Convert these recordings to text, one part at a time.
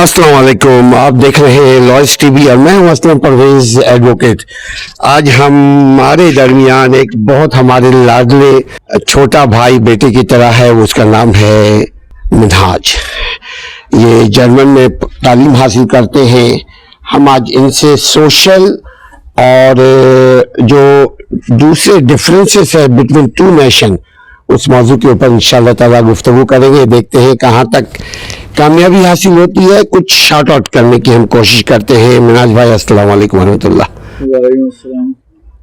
अस्सलाम वालेकुम, आप देख रहे हैं लॉयस टीवी और मैं हूं असलम परवेज एडवोकेट। आज हमारे दरमियान एक बहुत हमारे लाडले छोटा भाई बेटे की तरह है, उसका नाम है मिनहाज। ये जर्मन में तालीम हासिल करते हैं। हम आज इनसे सोशल और जो दूसरे डिफरेंसेस है बिटवीन टू नेशन उस मौजू के ऊपर इंशाअल्लाह ताला गुफ्तगू करेंगे। देखते हैं कहाँ तक कामयाबी हासिल होती है। कुछ शॉर्ट आउट करने की हम कोशिश करते हैं। मिनहाज भाई अस्सलाम वालेकुम रहमतुल्लाह। वालेकुम अस्सलाम।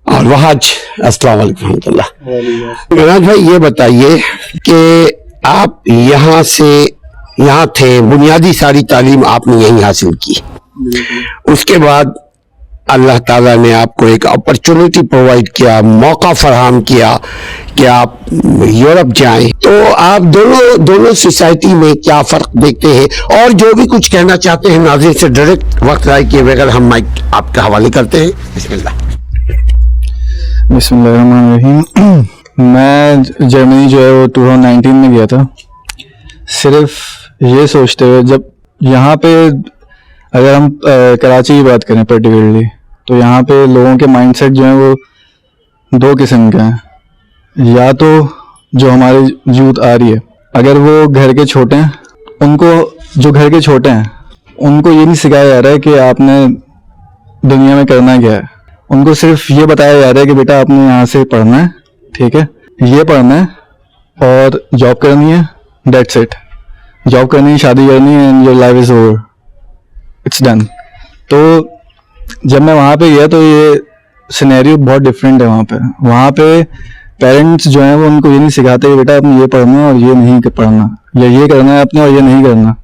और वहाज अस्सलाम वालेकुम रहमतुल्लाह। मिनहाज भाई ये बताइए कि आप यहाँ थे, बुनियादी सारी तालीम आपने यहीं हासिल की, उसके बाद अल्लाह ताला ने आपको एक अपॉर्चुनिटी प्रोवाइड किया, मौका फराहम किया कि आप यूरोप जाएं। तो आप दोनों सोसाइटी में क्या फ़र्क देखते हैं, और जो भी कुछ कहना चाहते हैं नाज़रीन से डायरेक्ट वक्त राय किए बगैर हम माइक आपके हवाले करते हैं। बिस्मिल्लाहिर्रहमानिर्रहीम। मैं जर्मनी जो है वो 2019 में गया था, सिर्फ ये सोचते हुए। जब यहाँ पे अगर हम कराची की बात करें पर्टिकुलरली, तो यहाँ पे लोगों के माइंडसेट जो हैं वो दो किस्म के हैं। या तो जो हमारी यूथ आ रही है, अगर वो घर के छोटे हैं, जो घर के छोटे हैं उनको ये नहीं सिखाया जा रहा है कि आपने दुनिया में करना क्या है। उनको सिर्फ ये बताया जा रहा है कि बेटा आपने यहाँ से पढ़ना है, ठीक है, ये पढ़ना है और जॉब करनी है, दैट्स इट। जॉब करनी है, शादी करनी है, and your life is over, it's done. तो जब मैं वहाँ पे गया तो ये सिनेरियो बहुत डिफरेंट है। वहाँ पे पेरेंट्स जो हैं वो उनको ये नहीं सिखाते कि बेटा आपने ये पढ़ना है और ये नहीं पढ़ना, या ये करना है आपने और ये नहीं करना।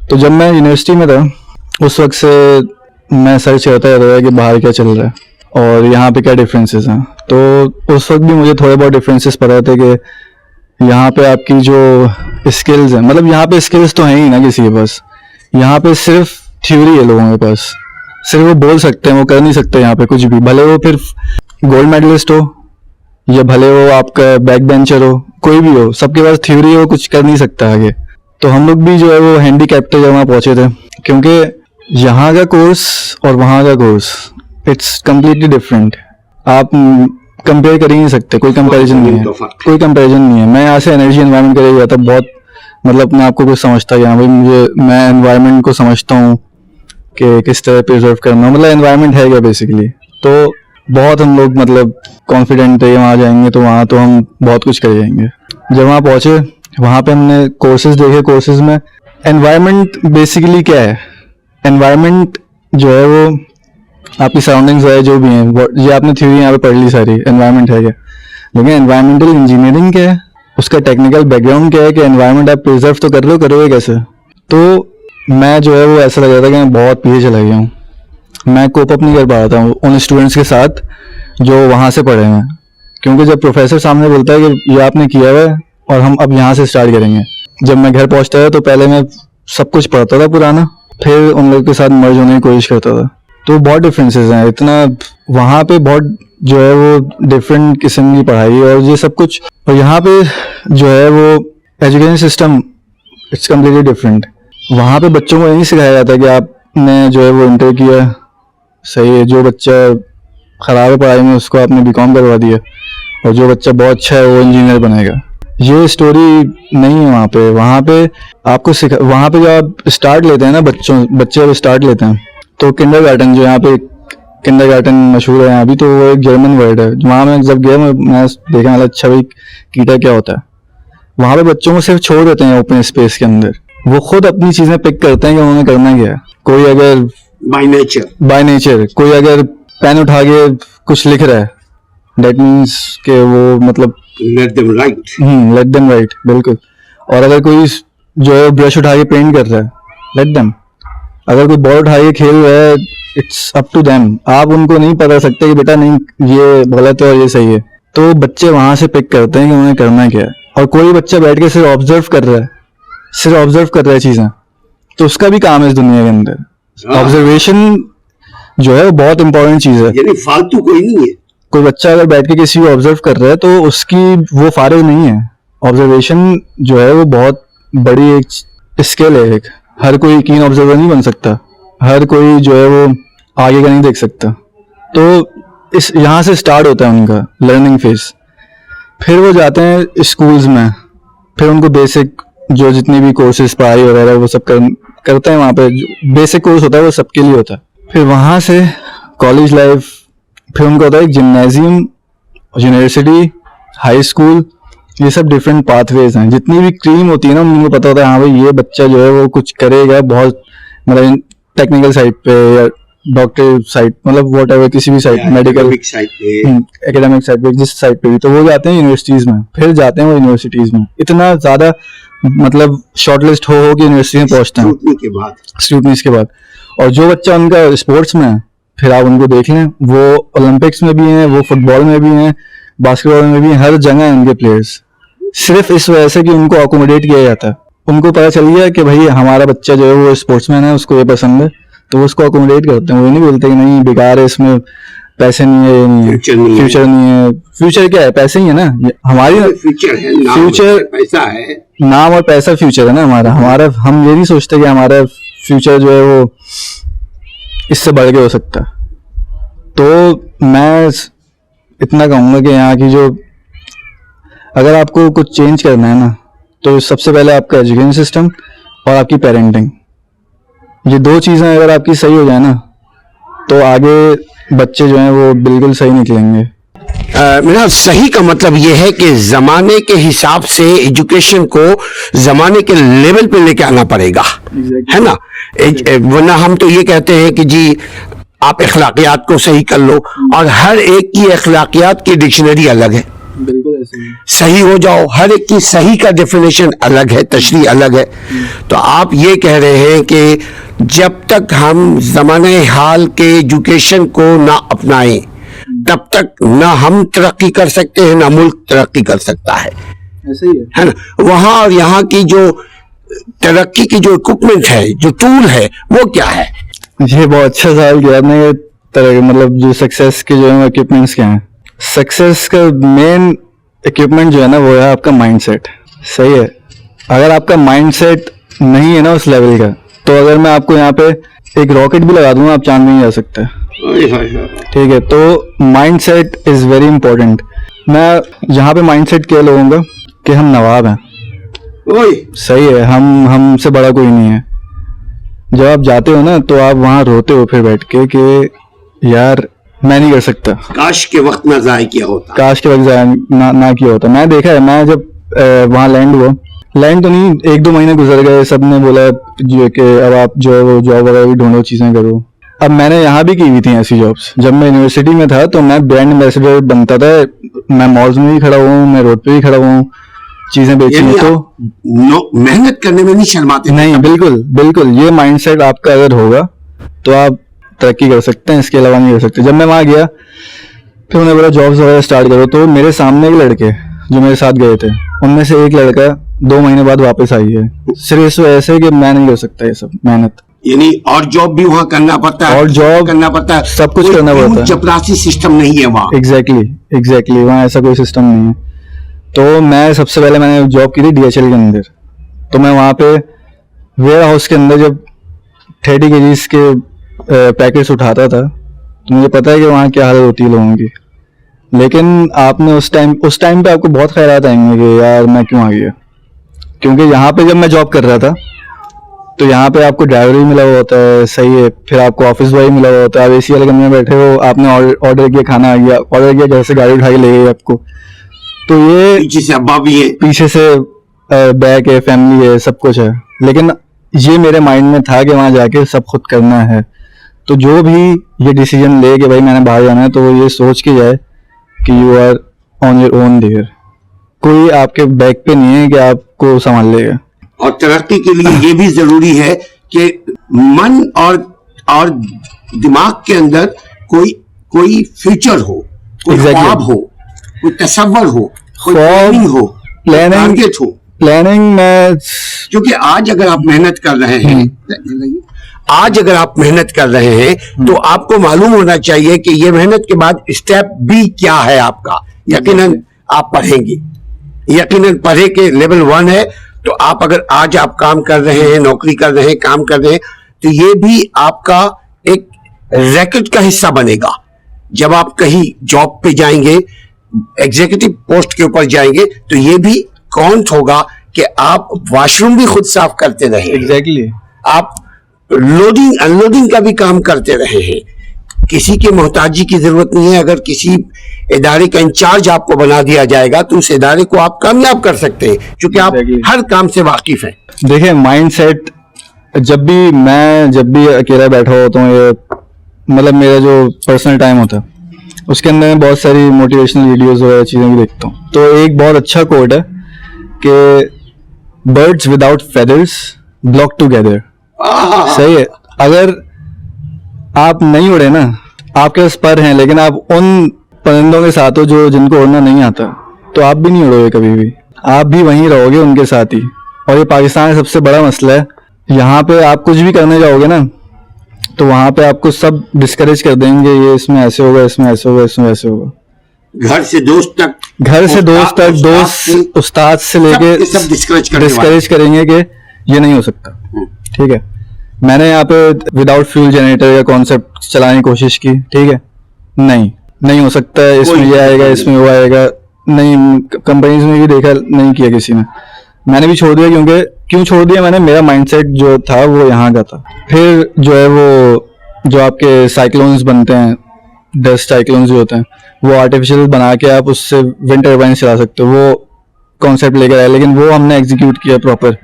तो जब मैं यूनिवर्सिटी में था उस वक्त से मैं सर्च करता रहता था कि बाहर क्या चल रहा है और यहाँ पे क्या डिफरेंसेस हैं। तो उस वक्त भी मुझे थोड़े बहुत डिफरेंसेस पता थे कि यहाँ पे आपकी जो स्किल्स हैं, मतलब यहाँ पे स्किल्स तो हैं ही ना किसी के पास। यहाँ पे सिर्फ थ्योरी है लोगों के पास, सिर्फ वो बोल सकते हैं, वो कर नहीं सकते यहाँ पे कुछ भी। भले वो फिर गोल्ड मेडलिस्ट हो या भले वो आपका बैक बेंचर हो, कोई भी हो, सबके पास थ्योरी है, वो कुछ कर नहीं सकता आगे। तो हम लोग भी जो है वो हैंडीकैप्ड थे जब वहाँ पहुँचे थे, क्योंकि यहाँ का कोर्स और वहाँ का कोर्स इट्स कम्प्लीटली डिफरेंट। आप कंपेयर कर ही नहीं सकते, कोई कंपैरिजन नहीं है। मैं यहाँ से एनर्जी एनवायरनमेंट कर गया था, बहुत मतलब अपने आप को कुछ समझता गया भाई, मैं एनवायरनमेंट को समझता हूँ कि किस तरह प्रिजर्व करना, मतलब एनवायरनमेंट है क्या बेसिकली। तो बहुत हम लोग मतलब कॉन्फिडेंट थे वहाँ जाएंगे तो वहाँ तो हम बहुत कुछ कर जाएंगे। जब वहाँ पहुँचे वहाँ पे हमने कोर्सेज देखे। कोर्सेज में एनवायरनमेंट बेसिकली क्या है, एनवायरनमेंट जो है वो आपकी सराउंडिंग्स है जो भी हैं, ये आपने थ्योरी यहाँ पे पढ़ ली सारी, एनवायरनमेंट है क्या। लेकिन एनवायरमेंटल इंजीनियरिंग क्या है, उसका टेक्निकल बैकग्राउंड क्या है कि एनवायरनमेंट आप प्रिजर्व तो कर रहे हो, करोगे कैसे। तो मैं जो है वो ऐसा लग रहा था कि मैं बहुत पीछे चला गया हूँ। मैं कोप अप नहीं कर पा रहा था उन स्टूडेंट्स के साथ जो वहाँ से पढ़े हैं, क्योंकि जब प्रोफेसर सामने बोलता है कि ये आपने किया हुआ है और हम अब यहाँ से स्टार्ट करेंगे। जब मैं घर पहुँचता था तो पहले मैं सब कुछ पढ़ता था पुराना, फिर उन लोगों के साथ मर्ज होने की कोशिश करता था। तो बहुत डिफरेंसेस हैं इतना वहाँ पे, बहुत जो है वो डिफरेंट किस्म की पढ़ाई और ये सब कुछ। और यहाँ पे जो है वो education system it's completely different. वहाँ पे बच्चों को नहीं सिखाया जाता कि आपने जो है वो इंटर किया, सही है, जो बच्चा ख़राब है पढ़ाई में उसको आपने बीकॉम करवा दिया, और जो बच्चा बहुत अच्छा है वो इंजीनियर बनेगा। ये स्टोरी नहीं है वहाँ पे। वहाँ पे आपको वहाँ पे जब आप स्टार्ट लेते हैं ना, बच्चे जब स्टार्ट लेते हैं तो किंडरगार्टन, जो यहाँ पे किंडरगार्टन मशहूर है यहाँ भी, तो वो एक जर्मन वर्ड है। वहाँ मैं जब गया मैं देखा मतलब अच्छा भाई कीटा क्या होता है। वहाँ पे बच्चों को सिर्फ छोड़ देते हैं ओपन स्पेस के अंदर, वो खुद अपनी चीजें पिक करते हैं कि उन्होंने करना क्या है। कोई अगर बाय नेचर कोई अगर पेन उठा के कुछ लिख रहा है, दैट मीन्स के वो मतलब लेट देम राइट, बिल्कुल। और अगर कोई जो है ब्रश उठा के पेंट कर रहा है, लेट देम। अगर कोई बॉल उठा के खेल रहा है, इट्स अप टू देम। आप उनको नहीं बता सकते कि बेटा नहीं ये गलत है और ये सही है। तो बच्चे वहां से पिक करते हैं कि उन्हें करना क्या है। और कोई बच्चा बैठ के सिर्फ ऑब्जर्व कर रहा है चीजें, तो उसका भी काम है इस दुनिया के अंदर। ऑब्जर्वेशन जो है वो बहुत इंपॉर्टेंट चीज है, यानी फालतू कोई नहीं है। कोई बच्चा अगर बैठ के किसी को ऑब्जर्व कर रहा है तो उसकी वो फारिग नहीं है। ऑब्जर्वेशन जो है वो बहुत बड़ी एक स्किल है एक। हर कोई कीन ऑब्जर्वर नहीं बन सकता, हर कोई जो है वो आगे का नहीं देख सकता। तो इस यहाँ से स्टार्ट होता है उनका लर्निंग फेज। फिर वो जाते हैं स्कूल्स में, फिर उनको बेसिक जो जितने भी कोर्सेज पढ़ाई वगैरह वो सब करते हैं वहाँ पे। बेसिक कोर्स होता है वो सबके लिए होता है। फिर वहाँ से कॉलेज लाइफ, फिर उनका होता है एक जिम्नेजियम, यूनिवर्सिटी, हाई स्कूल, ये सब डिफरेंट पाथवेज हैं। जितनी भी क्रीम होती है ना उनको पता होता है हाँ भाई ये बच्चा जो है वो कुछ करेगा बहुत, मतलब टेक्निकल साइड पे या डॉक्टर साइड, मतलब वॉट एवर, किसी भी साइड, मेडिकल साइड पे, एकेडमिक साइड पे, जिस साइड पे भी, तो वो जाते हैं यूनिवर्सिटीज में। फिर जाते हैं वो यूनिवर्सिटीज में इतना ज्यादा, मतलब शॉर्टलिस्ट हो कि यूनिवर्सिटी में पहुंचते हैं स्क्रूटनीज के बाद। और जो बच्चा उनका स्पोर्ट्स में है, फिर आप उनको देख लें, वो ओलंपिक्स में भी हैं, वो फुटबॉल में भी हैं, बास्केटबॉल में भी हैं, हर जगह हैं उनके प्लेयर्स। सिर्फ इस वजह से कि उनको अकोमोडेट किया जाता है। उनको पता चल गया कि भाई हमारा बच्चा जो है वो स्पोर्ट्समैन है, उसको ये पसंद है, तो वो उसको अकोमोडेट करते हैं। वो नहीं बोलते कि नहीं बेकार है, इसमें पैसे नहीं है, ये नहीं है, फ्यूचर नहीं है। फ्यूचर क्या है? पैसे ही है ना हमारी, फ्यूचर है, फ्यूचर पैसा है, नाम और पैसा फ्यूचर है ना हमारा। हम ये नहीं सोचते कि हमारा फ्यूचर जो है वो इससे बढ़ के हो सकता। तो मैं इतना कहूँगा कि यहाँ की जो, अगर आपको कुछ चेंज करना है ना, तो सबसे पहले आपका एजुकेशन सिस्टम और आपकी पेरेंटिंग, ये दो चीज़ें अगर आपकी सही हो जाए ना, तो आगे बच्चे जो हैं वो बिल्कुल सही निकलेंगे। मेरा सही का मतलब ये है कि जमाने के हिसाब से एजुकेशन को जमाने के लेवल पे लेके आना पड़ेगा, है ना। वरना हम तो ये कहते हैं कि जी आप अखलाकियात को सही कर लो, और हर एक की अखलाकियात की डिक्शनरी अलग है। बिल्कुल ऐसे ही सही हो जाओ, हर एक की सही का डेफिनेशन अलग है, तशरीह अलग है। तो आप ये कह रहे हैं कि जब तक हम ज़माने हाल के एजुकेशन को ना अपनाएं, तब तक ना हम तरक्की कर सकते हैं, ना मुल्क तरक्की कर सकता है। ऐसे ही है ना। वहाँ और यहाँ की जो तरक्की की जो इक्विपमेंट है, जो टूल है, वो क्या है? ये बहुत अच्छा सवाल किया आपने। तरह मतलब जो सक्सेस के जो है इक्विपमेंट्स क्या हैं? सक्सेस का मेन इक्विपमेंट जो है ना वो है आपका माइंडसेट। सही है। अगर आपका माइंडसेट नहीं है ना उस लेवल का, तो अगर मैं आपको यहाँ पे एक रॉकेट भी लगा दूंगा, आप चांद में नहीं जा सकते। ठीक है। तो माइंडसेट इज वेरी इंपॉर्टेंट। मैं यहाँ पे माइंडसेट किया लोगों का कि हम नवाब हैं। सही है। हमसे बड़ा कोई नहीं है। जब आप जाते हो ना तो आप वहाँ रोते हो फिर बैठ के कि यार मैं नहीं कर सकता, काश के वक्त ना ज़ाया किया होता, काश के वक्त ज़ाया ना किया होता। मैं देखा है, मैं जब वहाँ लैंड हुआ, लैंड तो नहीं, 1-2 महीने गुजर गए, सब ने बोला जो कि अब आप जो है वो जॉब वगैरह भी ढूंढो, चीज़ें करो। अब मैंने यहाँ भी की हुई थी ऐसी जॉब्स। जब मैं यूनिवर्सिटी में था तो मैं ब्रांड एम्बेसडर बनता था। मैं मॉल्स में भी खड़ा हुआ, मैं रोड पे भी खड़ा हुआ, चीजें बेचनी। तो मेहनत करने में नहीं शर्माते? नहीं, बिल्कुल। ये माइंडसेट आपका अगर होगा तो आप तरक्की कर सकते हैं, इसके अलावा नहीं कर सकते। जब मैं वहाँ गया फिर उन्हें बोला जॉब्स वगैरह स्टार्ट करो, तो मेरे सामने एक लड़के जो मेरे साथ गए थे, उनमें से एक लड़का 2 महीने बाद वापस आई है, सिर्फ इस वजह से कि मैं नहीं कर सकता ये सब मेहनत। यानी और जॉब भी वहाँ करना पड़ता है, और जॉब करना पड़ता है, सब कुछ करना पड़ता है। चपरासी सिस्टम नहीं है वहाँ। एग्जैक्टली वहाँ ऐसा कोई सिस्टम नहीं है। तो मैं सबसे पहले मैंने जॉब की थी DHL के अंदर। तो मैं वहाँ पे वेयर हाउस के अंदर जब 30 kgs के पैकेट्स उठाता था, तो मुझे पता है कि वहाँ क्या हालत होती है लोगों की। लेकिन आपने उस टाइम पे आपको बहुत ख्यालात आएंगे कि यार मैं क्यों आ गया, क्योंकि यहाँ पे जब मैं जॉब कर रहा था तो यहाँ पे आपको ड्राइवर भी मिला हुआ होता है। सही है। फिर आपको ऑफिस बॉय मिला हुआ होता है। आप AC वाले कमरे में बैठे हो, आपने ऑर्डर किया, खाना आ गया, ऑर्डर किया, घर से गाड़ी उठा के ले गई आपको। तो ये पीछे से अब्बा भी है, पीछे से बैक है, फैमिली है, सब कुछ है। लेकिन ये मेरे माइंड में था कि वहाँ जाके सब खुद करना है। तो जो भी ये डिसीजन ले कि भाई मैंने बाहर जाना है, तो वो ये सोच के जाए कि you are on your own there. कोई आपके बैक पे नहीं है कि आपको संभाल लेगा। और तरक्की के लिए ये भी जरूरी है कि मन और दिमाग के अंदर कोई फ्यूचर हो, कोई ख्वाब हो, कोई तसव्वुर हो, कोई प्लानिंग हो, टारगेट हो। प्लानिंग में, क्योंकि आज अगर आप मेहनत कर रहे हैं तो आपको मालूम होना चाहिए कि ये मेहनत के बाद स्टेप B क्या है आपका। यकीनन आप पढ़ेंगे, यकीनन पढ़े के लेवल 1 है तो आप अगर आज आप काम कर रहे हैं, नौकरी कर रहे हैं, काम कर रहे हैं, तो ये भी आपका एक रैकेट का हिस्सा बनेगा। जब आप कहीं जॉब पे जाएंगे, एग्जीक्यूटिव पोस्ट के ऊपर जाएंगे, तो ये भी काउंट होगा कि आप वॉशरूम भी खुद साफ करते रहे। एग्जैक्टली। आप लोडिंग अनलोडिंग का भी काम करते रहे हैं। किसी की मोहताजी की जरूरत नहीं है। अगर किसी इदारे का इंचार्ज आपको बना दिया जाएगा तो उस इदारे को आप कामयाब कर सकते हैं, क्योंकि आप हर काम से वाकिफ हैं। देखिए, माइंडसेट जब भी अकेला बैठा होता हूँ, ये मतलब मेरा जो पर्सनल टाइम होता है उसके अंदर मैं बहुत सारी मोटिवेशनल वीडियोस वगैरह चीज़ें भी देखता हूँ। तो एक बहुत अच्छा कोट है कि birds without feathers block together. सही है। अगर आप नहीं उड़े ना, आपके पास पर हैं, लेकिन आप उन परिंदों के साथ हो जो जिनको उड़ना नहीं आता, तो आप भी नहीं उड़ोगे कभी भी, आप भी वहीं रहोगे उनके साथ ही। और ये पाकिस्तान का सबसे बड़ा मसला है। यहाँ पे आप कुछ भी करने जाओगे ना, तो वहाँ पे आपको सब डिस्करेज कर देंगे, ये इसमें ऐसे होगा, इसमें ऐसे होगा, इसमें ऐसे होगा। घर से दोस्त तक, दोस्त उस्ताद से लेके सब डिस्करेज करेंगे कि ये नहीं हो सकता। ठीक है। मैंने यहाँ पे विदाउट फ्यूल जनरेटर का कॉन्सेप्ट चलाने की कोशिश की, ठीक है, नहीं हो सकता है, इसमें ये आएगा, इसमें वो आएगा, नहीं, कंपनीज में भी देखा, नहीं किया किसी ने, मैंने भी छोड़ दिया। क्यों छोड़ दिया मैंने? मेरा माइंडसेट जो था वो यहाँ का था। फिर जो है वो जो आपके साइक्लोन्स बनते हैं, डस्ट साइक्लोन्स जो होते हैं, वो आर्टिफिशियल बना के आप उससे विंड टर्बाइन चला सकते हो, वो कॉन्सेप्ट लेकर आए। लेकिन वो हमने एग्जीक्यूट किया प्रॉपर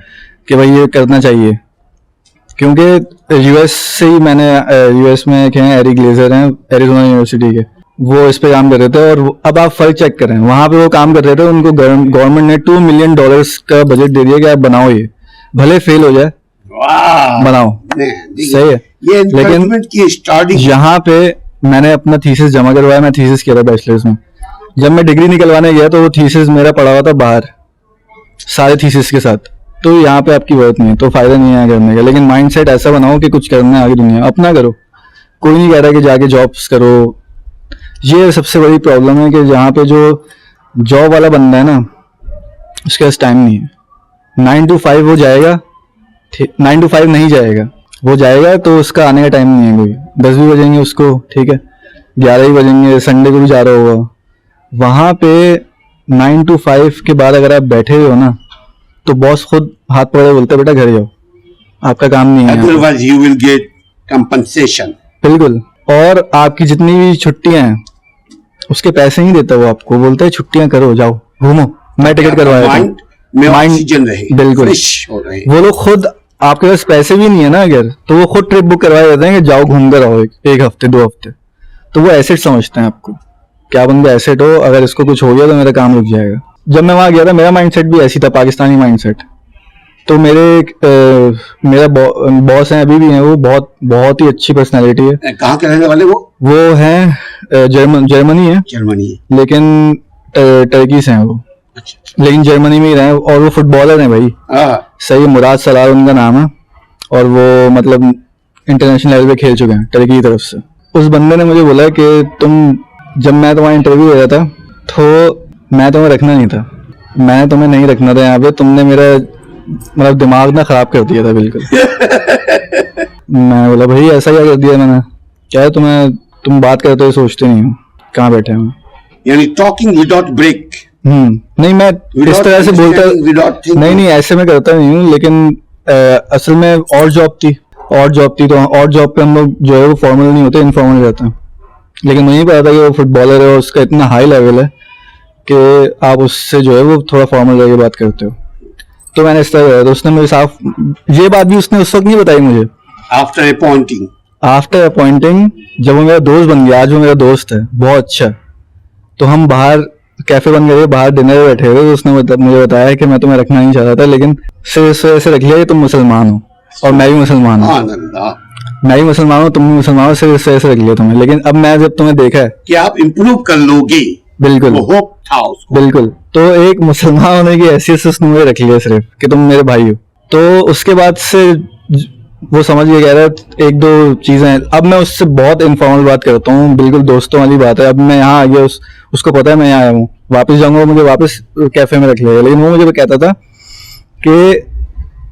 कि भाई ये करना चाहिए, क्योंकि यूएस से ही यूएस में एक हैं एरी ग्लेजर हैं एरिजोना यूनिवर्सिटी के, वो इस पे काम कर रहे थे। और अब आप फर्क चेक करें, वहां पे वो काम कर रहे थे, उनको गवर्नमेंट ने $2 मिलियन का बजट दे दिया कि आप बनाओ, ये भले फेल हो जाए, बनाओ। सही है। लेकिन यहाँ पे मैंने अपना थीसिस जमा करवाया, मैं थीसिस किया था बैचलर्स में। जब मैं डिग्री निकलवाने गया तो वो थीसिस मेरा पड़ा हुआ था बाहर सारे थीसिस के साथ। तो यहाँ पे आपकी जरूरत नहीं है, तो फायदा नहीं है करने का। लेकिन माइंडसेट ऐसा बनाओ कि कुछ करना है आगे दुनिया, अपना करो। कोई नहीं कह रहा कि जाके जॉब्स करो। ये सबसे बड़ी प्रॉब्लम है कि जहाँ पे जो जॉब वाला बंदा है ना, उसके पास टाइम नहीं है। 9 to 5 वो जाएगा, 9 to 5 नहीं जाएगा, वो जाएगा तो उसका आने का टाइम नहीं है। कोई 10 भी बजेंगे उसको, ठीक है, 11 ही बजेंगे, संडे को भी जा रहा होगा। वहाँ पे 9 to 5 के बाद अगर आप बैठे हुए हो ना, तो बॉस खुद हाथ पकड़े बोलते बेटा घर जाओ, आपका काम नहीं है। Otherwise you will get compensation। बिल्कुल। और आपकी जितनी भी छुट्टियां हैं उसके पैसे नहीं देता वो, आपको बोलता है छुट्टियां करो, जाओ घूमो, मैं टिकट करवाया था। बिल्कुल। वो लोग खुद, आपके पास पैसे भी नहीं है ना अगर, तो वो खुद ट्रिप बुक करवा देते हैं कि जाओ घूम कर आओ एक हफ्ते 2 हफ्ते। तो वो एसेट समझते हैं आपको, क्या बंदा एसेट हो, अगर इसको कुछ हो गया तो मेरा काम रुक जाएगा। जब मैं वहां गया था मेरा माइंडसेट भी ऐसी था, पाकिस्तानी माइंडसेट। तो मेरा बॉस हैं, अभी भी हैं, वो बहुत ही अच्छी पर्सनालिटी है। कहाँ के रहने वाले वो हैं जर्मनी है, लेकिन टर्की से हैं वो। अच्छा। लेकिन जर्मनी में ही रहे, और वो फुटबॉलर हैं भाई। सही, मुराद सलार उनका नाम है, और वो मतलब इंटरनेशनल लेवल पे खेल चुके हैं टर्की की तरफ से। उस बंदे ने मुझे बोला कि जब मैं तुम्हारा इंटरव्यू दे रहा था तो मैं तुम्हें रखना नहीं था, मैंने तुम्हें नहीं रखना था यहाँ पे, तुमने मेरा मतलब दिमाग ना खराब कर दिया था बिल्कुल। मैं बोला भाई ऐसा क्या कर दिया मैंने? क्या है तुम बात करते हो सोचते नहीं हो कहाँ बैठे हैं? यानी टॉकिंग विदाउट ब्रेक। नहीं, मैं इस तरह से बोलता नहीं, ऐसे मैं करता नहीं हूँ। लेकिन असल में और जॉब थी तो और जॉब पे हम लोग जो है वो फॉर्मल नहीं होते, इनफॉर्मल रहते हैं। लेकिन मुझे नहीं पता था कि वो फुटबॉलर है और उसका इतना हाई लेवल है कि आप उससे जो है वो थोड़ा फॉर्मल रह के बात करते हो। तो मैंने इस तरह, तो उसने मुझे साफ ये बात भी उसने उस वक्त नहीं बताई मुझे। आफ्टर अपॉइंटिंग जब वो मेरा दोस्त बन गया, आज वो मेरा दोस्त है बहुत अच्छा, तो हम बाहर कैफे बन गए, बाहर डिनर में बैठे हुए, तो उसने मुझे बताया कि मैं तुम्हें रखना नहीं चाहता था, लेकिन सिर्फ ऐसे रख लिया कि तुम मुसलमान हो और मैं भी मुसलमान हूँ, तुम भी मुसलमान हो, सिर्फ ऐसे रख लिया तुम्हें। लेकिन अब मैं जब तुम्हें देखा है कि आप इम्प्रूव कर लोगे, बिल्कुल होप था उसको, बिल्कुल, तो एक मुसलमान होने की हैसियत से उसने मुझे रख लिया सिर्फ कि तुम मेरे भाई हो। तो उसके बाद से वो समझ गया, कह रहा है 1-2 चीजें। अब मैं उससे बहुत इनफॉर्मल बात करता हूँ, बिल्कुल दोस्तों वाली बात है। अब मैं यहाँ आ गया, उसको पता है मैं यहाँ आया हूँ, वापस जाऊंगा मुझे वापस कैफे में रख लिया। लेकिन वो मुझे कहता था कि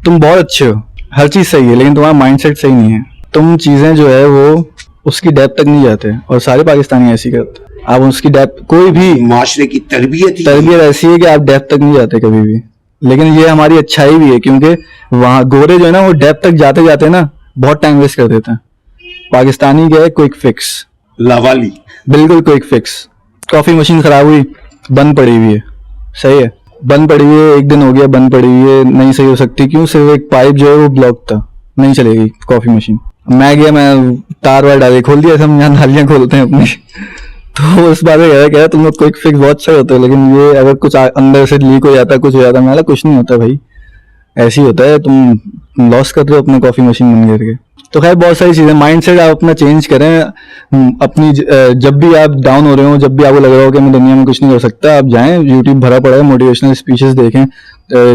तुम बहुत अच्छे हो, हर चीज़ सही है, लेकिन तुम्हारा माइंडसेट सही नहीं है। तुम चीज़ें जो है वो उसकी डेप्थ तक नहीं जाते, और सारे पाकिस्तानी ऐसी करते हैं। आप उसकी डेप्थ, कोई भी माशरे की तरबियत ऐसी है कि आप डेप्थ तक नहीं जाते कभी भी। लेकिन ये हमारी अच्छाई भी है, क्योंकि वहाँ गोरे जो है ना वो डेप्थ तक जाते जाते ना बहुत टाइम वेस्ट कर देते हैं। पाकिस्तानी क्या है, क्विक फिक्स, लावाली, बिल्कुल क्विक फिक्स। कॉफी मशीन खराब हुई, बंद पड़ी हुई है, सही है, बंद पड़ी हुई है, 1 दिन हो गया बंद पड़ी हुई है, नहीं सही हो सकती, क्यों? सिर्फ एक पाइप जो है वो ब्लॉक था, नहीं चलेगी कॉफी मशीन। मैं गया, मैं तार वार डाले, खोल दिया, हम यहाँ नालियां खोलते हैं अपनी। तो उस बारे में कह रहा तुम लोग क्विक फिक्स बहुत अच्छे होते हो, लेकिन ये अगर कुछ अंदर से लीक हो जाता है, कुछ हो जाता है, मैं कुछ नहीं होता भाई, ऐसे ही होता है, तुम लॉस कर रहे हो अपने कॉफी मशीन बन करके। तो खैर बहुत सारी चीजें, माइंडसेट आप अपना चेंज करें अपनी। जब भी आप डाउन हो रहे हो, जब भी आपको लग रहा हो कि मैं दुनिया में कुछ नहीं कर सकता, आप जाएं, यूट्यूब भरा पड़ा है, मोटिवेशनल स्पीचेस देखें,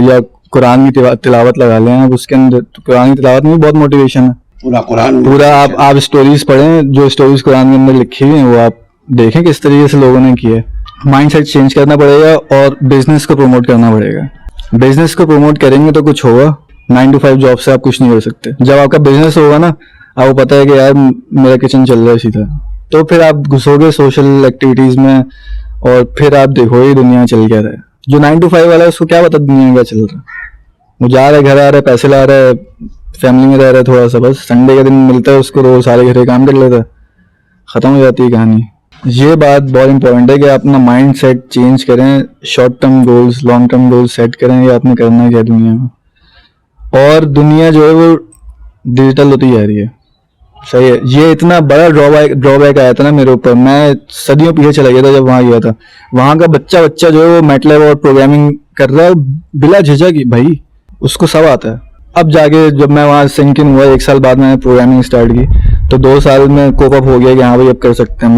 या कुरान की तिलावत लगा लें आप। उसके अंदर कुरान की तिलावत में भी बहुत मोटिवेशन है, पूरा आप स्टोरीज पढ़ें, जो स्टोरीज कुरान के अंदर लिखी हुई हैं वो आप देखें किस तरीके से लोगों ने किया है। माइंडसेट चेंज करना पड़ेगा, और बिजनेस को प्रमोट करना पड़ेगा। बिजनेस को प्रमोट करेंगे तो कुछ होगा, 9 to 5 जॉब से आप कुछ नहीं कर सकते। जब आपका बिजनेस होगा ना, आपको पता है कि यार मेरा किचन चल रहा है सीधा, तो फिर आप घुसोगे सोशल एक्टिविटीज में, और फिर आप देखोगे दुनिया में चल क्या रहा है। जो 9 to 5 वाला है उसको क्या पता दुनिया में क्या चल रहा है, वो जा रहा है, घर आ रहा है, पैसे ला रहा है, फैमिली में रह रहा है थोड़ा सा, बस संडे के दिन मिलता है उसको, रोज सारे घर काम कर लेता है, खत्म हो जाती है कहानी। ये बात बहुत इंपॉर्टेंट है कि आप अपना माइंड सेट चेंज करें, short term goals, long term goals set करें, ये आपने करना क्या दुनिया में। और दुनिया जो है वो डिजिटल होती जा रही है, सही है। ये इतना बड़ा ड्रॉबैक आया था ना मेरे ऊपर, मैं सदियों पीछे चला गया था जब वहां गया था। वहां का बच्चा जो है वो मैटलैब और प्रोग्रामिंग कर रहा है बिला झिझक की, भाई उसको सब आता है। अब जाके जब मैं वहां सिंक इन हुआ, 1 साल बाद मैंने प्रोग्रामिंग स्टार्ट की, तो 2 साल में कोप अप हो गया कि हाँ भाई अब कर सकते हैं।